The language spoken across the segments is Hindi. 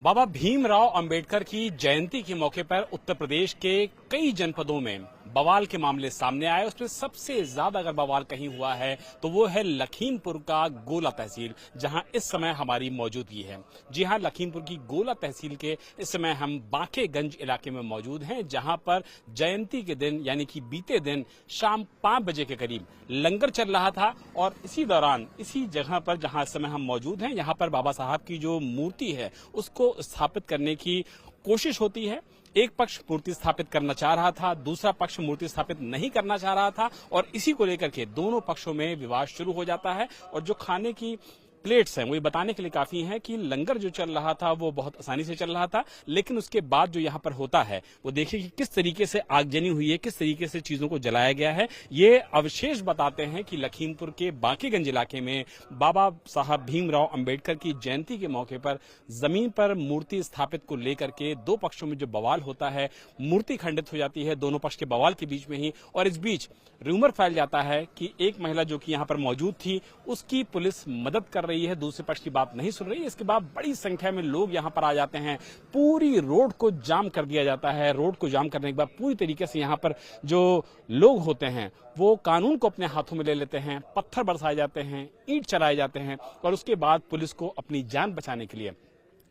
बाबा भीमराव अंबेडकर की जयंती के मौके पर उत्तर प्रदेश के कई जनपदों में बवाल के मामले सामने आए। उसमें सबसे ज्यादा अगर बवाल कहीं हुआ है तो वो है लखीमपुर का गोला तहसील, जहां इस समय हमारी मौजूदगी है। जी हां, लखीमपुर की गोला तहसील के इस समय हम बांकेगंज इलाके में मौजूद हैं, जहां पर जयंती के दिन यानी कि बीते दिन शाम 5 बजे के करीब लंगर चल रहा था। और इसी दौरान इसी जगह पर जहां इस समय हम मौजूद हैं, यहां पर बाबा साहब की जो मूर्ति है उसको स्थापित करने की कोशिश होती है। एक पक्ष मूर्ति स्थापित करना चाह रहा था, दूसरा पक्ष मूर्ति स्थापित नहीं करना चाह रहा था, और इसी को लेकर के दोनों पक्षों में विवाद शुरू हो जाता है। और जो खाने की प्लेट्स हैं वो ये बताने के लिए काफी हैं कि लंगर जो चल रहा था वो बहुत आसानी से चल रहा था, लेकिन उसके बाद जो यहाँ पर होता है वो देखिए कि किस तरीके से आगजनी हुई है, किस तरीके से चीजों को जलाया गया है। ये अवशेष बताते हैं कि लखीमपुर के बांकेगंज इलाके में बाबा साहब भीमराव अंबेडकर की जयंती के मौके पर जमीन पर मूर्ति स्थापित को लेकर के दो पक्षों में जो बवाल होता है, मूर्ति खंडित हो जाती है दोनों पक्ष के बवाल के बीच में ही। और इस बीच रूमर फैल जाता है कि एक महिला जो कि यहाँ पर मौजूद थी उसकी पुलिस मदद कर रही है, दूसरे पक्ष की बात नहीं सुन रही है। इसके बाद बड़ी संख्या में लोग यहां पर आ जाते हैं, पूरी रोड को जाम कर दिया जाता है। रोड को जाम करने के बाद पूरी तरीके से यहां पर जो लोग होते हैं वो कानून को अपने हाथों में ले लेते हैं, पत्थर बरसाए जाते हैं, ईंट चलाए जाते हैं, और उसके बाद पुलिस को अपनी जान बचाने के लिए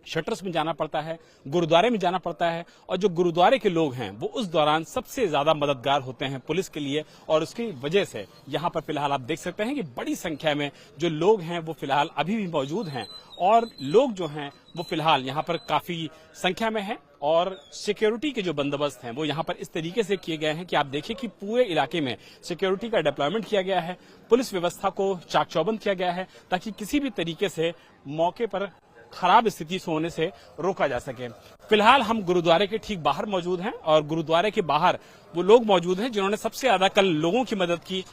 शटर्स में जाना पड़ता है, गुरुद्वारे में जाना पड़ता है। और जो गुरुद्वारे के लोग हैं वो उस दौरान सबसे ज्यादा मददगार होते हैं पुलिस के लिए, और उसकी वजह से यहाँ पर फिलहाल आप देख सकते हैं कि बड़ी संख्या में जो लोग हैं वो फिलहाल अभी भी मौजूद हैं, और लोग जो हैं वो फिलहाल यहाँ पर काफी संख्या में हैं। और सिक्योरिटी के जो बंदोबस्त हैं वो यहाँ पर इस तरीके से किए गए हैं कि आप देखिए कि पूरे इलाके में सिक्योरिटी का डिप्लॉयमेंट किया गया है, पुलिस व्यवस्था को चाक चौबंद किया गया है, ताकि किसी भी तरीके से मौके पर खराब स्थिति से होने से रोका जा सके। फिलहाल हम गुरुद्वारे के ठीक बाहर मौजूद हैं, और गुरुद्वारे के बाहर वो लोग मौजूद हैं जिन्होंने सबसे ज्यादा कल लोगों की मदद की,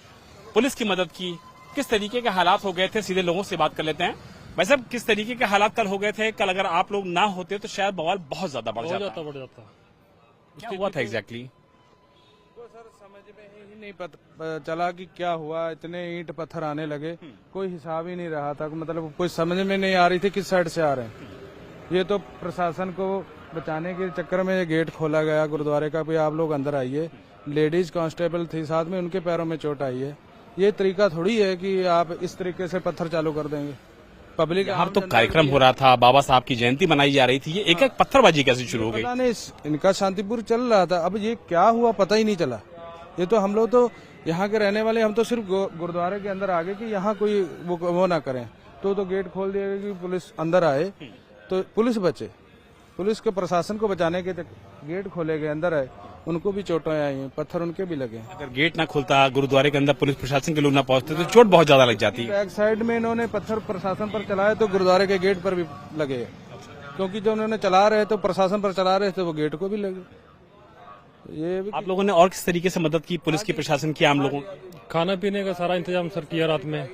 पुलिस की मदद की। किस तरीके के हालात हो गए थे, सीधे लोगों से बात कर लेते हैं। भाई साहब, किस तरीके के हालात कल हो गए थे? कल अगर आप लोग ना होते तो शायद बवाल बहुत ज्यादा बढ़ जाता। क्या हुआ था एग्जैक्टली? सर समझ में ही नहीं चला कि क्या हुआ। इतने ईंट पत्थर आने लगे, कोई हिसाब ही नहीं रहा था, मतलब कोई समझ में नहीं आ रही थी किस साइड से आ रहे हैं। ये तो प्रशासन को बचाने के चक्कर में ये गेट खोला गया गुरुद्वारे का, भी आप लोग अंदर आइए। लेडीज कांस्टेबल थी साथ में, उनके पैरों में चोट आई है। ये तरीका थोड़ी है कि आप इस तरीके से पत्थर चालू कर देंगे। पब्लिक यहाँ तो कार्यक्रम हो रहा था, बाबा साहब की जयंती मनाई जा रही थी, ये एक एक पत्थरबाजी कैसे शुरू हो गई? पता नहीं, इनका शांतिपूर्ण चल रहा था, अब ये क्या हुआ पता ही नहीं चला। ये तो हम लोग तो यहाँ के रहने वाले, हम तो सिर्फ गुरुद्वारे के अंदर आ गए कि यहाँ कोई वो ना करें, तो गेट खोल दिया गया कि पुलिस अंदर आए तो पुलिस बचे। पुलिस के प्रशासन को बचाने के गेट खोले गए, अंदर आए, उनको भी चोटें आई हैं, पत्थर उनके भी लगे। अगर गेट ना खुलता, गुरुद्वारे के अंदर पुलिस प्रशासन के लोग ना पहुंचते तो चोट बहुत ज्यादा लग जाती। बैक साइड में इन्होंने पत्थर प्रशासन पर चलाए तो गुरुद्वारे के गेट पर भी लगे, क्योंकि जो उन्होंने चला रहे तो प्रशासन पर चला रहे थे वो गेट को भी लगे। ये भी आप लोगों ने और किस तरीके से मदद की, पुलिस की, प्रशासन की, आम लोगों? खाना पीने का सारा इंतजाम सर किया रात में,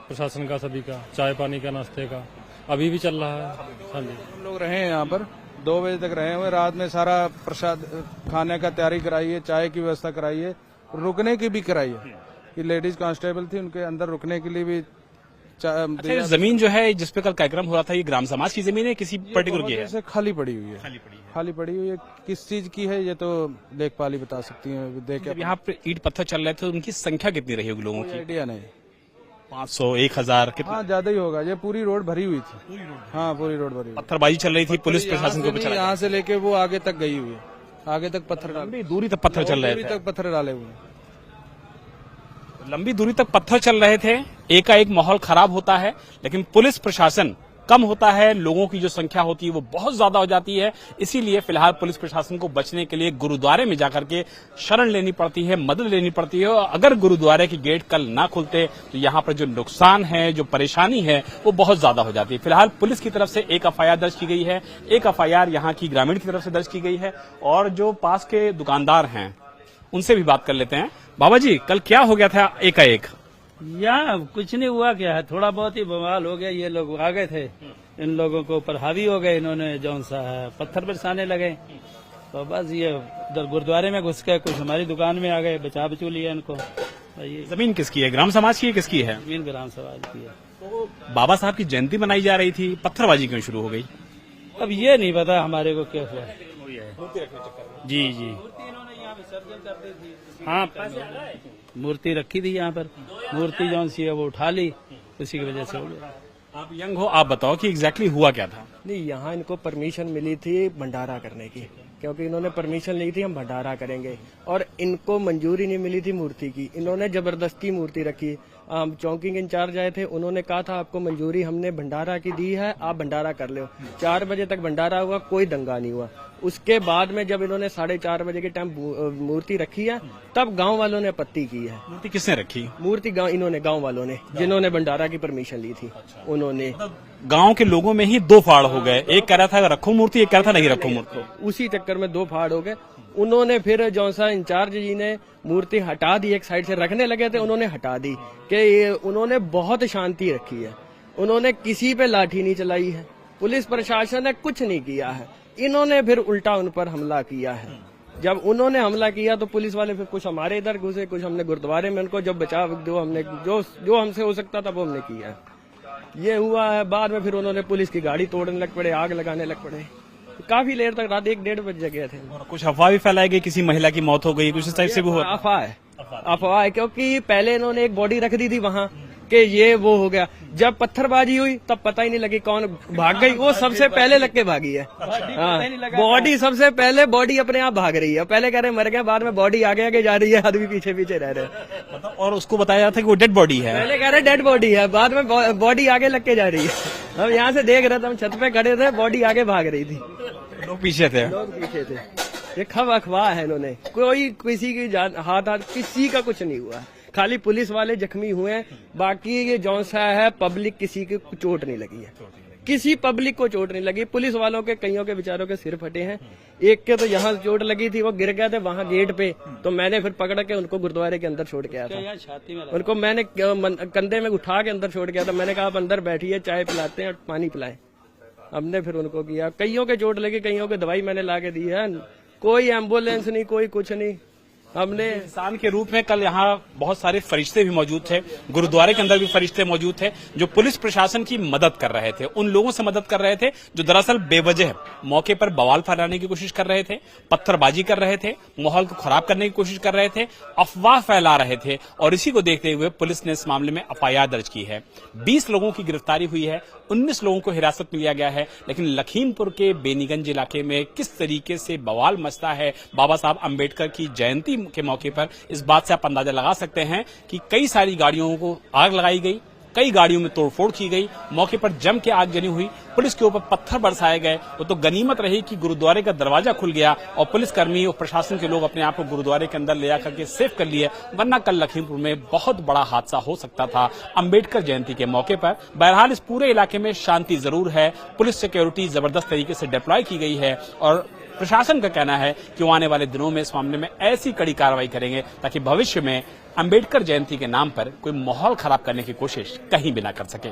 प्रशासन का, सभी का, चाय पानी का, नाश्ते का, अभी भी चल रहा है। हाँ जी, हम लोग रहे हैं यहाँ पर 2 बजे तक रहे हुए। रात में सारा प्रसाद खाने का तैयारी कराई है, चाय की व्यवस्था कराई है, रुकने की भी कराई है कि लेडीज कांस्टेबल थी उनके अंदर रुकने के लिए भी। अच्छा, जमीन जो है जिस पे कल कार्यक्रम हो रहा था, ये ग्राम समाज की जमीन है, किसी पर्टिकुलर की है? से खाली पड़ी हुई है, खाली पड़ी हुई है। किस चीज की है ये तो लेखपाल ही बता सकती है। देख जब यहाँ पे ईंट पत्थर चल रहे थे उनकी संख्या कितनी रही होगी लोगों की? आइडिया नहीं, 500, 1000 कितना? हाँ ज्यादा ही होगा। ये पूरी रोड भरी हुई थी। हाँ पूरी रोड भरी हुई, पत्थरबाजी चल रही थी, पुलिस प्रशासन को बचा। यहाँ से लेके वो आगे तक गई हुई है, आगे तक पत्थर लंबी दूरी तक पत्थर चल रहे थे, तक पत्थर डाले हुए हैं। लंबी दूरी तक पत्थर चल रहे थे। एकाएक माहौल खराब होता है, लेकिन पुलिस प्रशासन कम होता है, लोगों की जो संख्या होती है वो बहुत ज्यादा हो जाती है। इसीलिए फिलहाल पुलिस प्रशासन को बचने के लिए गुरुद्वारे में जाकर के शरण लेनी पड़ती है, मदद लेनी पड़ती है। और अगर गुरुद्वारे के गेट कल ना खुलते तो यहाँ पर जो नुकसान है, जो परेशानी है, वो बहुत ज्यादा हो जाती है। फिलहाल पुलिस की तरफ से एक एफआईआर दर्ज की गई है, एक एफआईआर यहाँ की ग्रामीण की तरफ से दर्ज की गई है, और जो पास के दुकानदार हैं उनसे भी बात कर लेते हैं। बाबा जी, कल क्या हो गया था एकाएक? यहाँ कुछ नहीं हुआ, क्या है, थोड़ा बहुत ही बवाल हो गया। ये लोग आ गए थे, इन लोगों के ऊपर हावी हो गए, इन्होंने जौन सा है पत्थर बरसाने लगे, तो बस ये उधर गुरुद्वारे में घुस गए, कुछ हमारी दुकान में आ गए, बचा बचू लिया इनको। ये जमीन किसकी है, ग्राम समाज की है, किसकी है? जमीन ग्राम समाज की है। तो बाबा साहब की जयंती मनाई जा रही थी, पत्थरबाजी क्यों शुरू हो गई? अब ये नहीं पता हमारे को क्या हुआ। जी जी हाँ, मूर्ति रखी थी यहाँ पर, मूर्ति जौन सी है वो उठा ली, उसी की वजह से हो गया। आप यंग हो, आप बताओ कि एग्जैक्टली हुआ क्या था। नहीं, यहाँ इनको परमिशन मिली थी भंडारा करने की, क्योंकि इन्होंने परमिशन ली थी हम भंडारा करेंगे, और इनको मंजूरी नहीं मिली थी मूर्ति की। इन्होंने जबरदस्ती मूर्ति रखी। हम चौकी के इंचार्ज आए थे, उन्होंने कहा था आपको मंजूरी हमने भंडारा की दी है, आप भंडारा कर लो। 4 बजे तक भंडारा हुआ, कोई दंगा नहीं हुआ। उसके बाद में जब इन्होंने 4:30 बजे के टाइम मूर्ति रखी है, तब गांव वालों ने आपत्ति की है। मूर्ति किसने रखी? मूर्ति इन्होंने, गांव वालों ने, जिन्होंने भंडारा की परमिशन ली थी उन्होंने। गांव के लोगों में ही 2 फाड़ हो गए, एक कह रहा था रखो मूर्ति, एक कह रहा था नहीं रखो मूर्ति। उसी चक्कर में 2 फाड़ हो गए। उन्होंने फिर जौसा इंचार्ज जी ने मूर्ति हटा दी, एक साइड से रखने लगे थे, उन्होंने हटा दी कि उन्होंने बहुत शांति रखी है, उन्होंने किसी पे लाठी नहीं चलाई है, पुलिस प्रशासन ने कुछ नहीं किया है। इन्होंने फिर उल्टा उन पर हमला किया है। जब उन्होंने हमला किया तो पुलिस वाले फिर कुछ हमारे इधर घुसे, कुछ हमने गुरुद्वारे में उनको जब बचाव जो हमने जो हमसे हो सकता था वो हमने किया। ये हुआ है। बाद में फिर उन्होंने पुलिस की गाड़ी तोड़ने लग पड़े, आग लगाने लग पड़े। काफी देर तक, रात 1-1:30 बजे गए थे। और कुछ अफवाह भी फैलाई गई, किसी महिला की मौत हो गई, कुछ इस टाइप से भी हुआ। अफवाह है, क्योंकि पहले इन्होंने एक बॉडी रख दी थी वहाँ कि ये वो हो गया। जब पत्थरबाजी हुई तब पता ही नहीं लगी कौन भाग गई, वो सबसे पहले लग के भागी है। बॉडी सबसे पहले, बॉडी अपने आप भाग रही है। पहले कह रहे मर गए, बाद में बॉडी आगे आगे जा रही है, आदमी पीछे पीछे रह रहे हैं। और उसको बताया जाता है कि वो डेड बॉडी है। पहले कह रहे डेड बॉडी है, बाद में बॉडी आगे लग के जा रही है। हम यहाँ से देख रहे थे, हम छत पे खड़े थे, बॉडी आगे भाग रही थी, लोग पीछे थे। लोग पीछे थे। ये खब अखबार है, इन्होंने कोई किसी की जान हाथ किसी का कुछ नहीं हुआ, खाली पुलिस वाले जख्मी हुए हैं। बाकी ये जौन सा है पब्लिक, किसी की चोट नहीं लगी है, किसी पब्लिक को चोट नहीं लगी। पुलिस वालों के कईयों के बेचारों के सिर फटे हैं, एक के तो यहाँ चोट लगी थी, वो गिर गए थे वहाँ गेट पे, तो मैंने फिर पकड़ के उनको गुरुद्वारे के अंदर छोड़ के आया था। छाती में उनको मैंने कंधे में उठा के अंदर छोड़ के आया था। मैंने कहा आप अंदर बैठिए, चाय पिलाते हैं और पानी पिलाएं। हमने फिर उनको किया। कईयों के चोट लगी, कईयों के दवाई मैंने ला के दी है। कोई एम्बुलेंस नहीं, कोई कुछ नहीं। हमने इंसान के रूप में कल यहाँ बहुत सारे फरिश्ते भी मौजूद थे, गुरुद्वारे के अंदर भी फरिश्ते मौजूद थे, जो पुलिस प्रशासन की मदद कर रहे थे, उन लोगों से मदद कर रहे थे जो दरअसल बेवजह मौके पर बवाल फैलाने की कोशिश कर रहे थे, पत्थरबाजी कर रहे थे, माहौल को खराब करने की कोशिश कर रहे थे, अफवाह फैला रहे थे। और इसी को देखते हुए पुलिस ने इस मामले में एफआईआर दर्ज की है। 20 लोगों की गिरफ्तारी हुई है, 19 लोगों को हिरासत में लिया गया है। लेकिन लखीमपुर के बेनीगंज इलाके में किस तरीके से बवाल मचता है बाबा साहब अंबेडकर की जयंती के मौके पर, इस बात से आप अंदाजा लगा सकते हैं कि कई सारी गाड़ियों को आग लगाई गई, कई गाड़ियों में तोड़फोड़ की गई, मौके पर जम के आगजनी हुई, पुलिस के ऊपर पत्थर बरसाए गए। वो तो गनीमत रही कि गुरुद्वारे का दरवाजा खुल गया और पुलिसकर्मी और प्रशासन के लोग अपने आप को गुरुद्वारे के अंदर ले जाकर के सेफ कर लिए, वरना कल लखीमपुर में बहुत बड़ा हादसा हो सकता था अंबेडकर जयंती के मौके पर। बहरहाल इस पूरे इलाके में शांति जरूर है, पुलिस सिक्योरिटी जबरदस्त तरीके से डिप्लॉय की गई है और प्रशासन का कहना है कि वो आने वाले दिनों में इस मामले में ऐसी कड़ी कार्रवाई करेंगे ताकि भविष्य में अंबेडकर जयंती के नाम पर कोई माहौल खराब करने की कोशिश कहीं भी ना कर सके।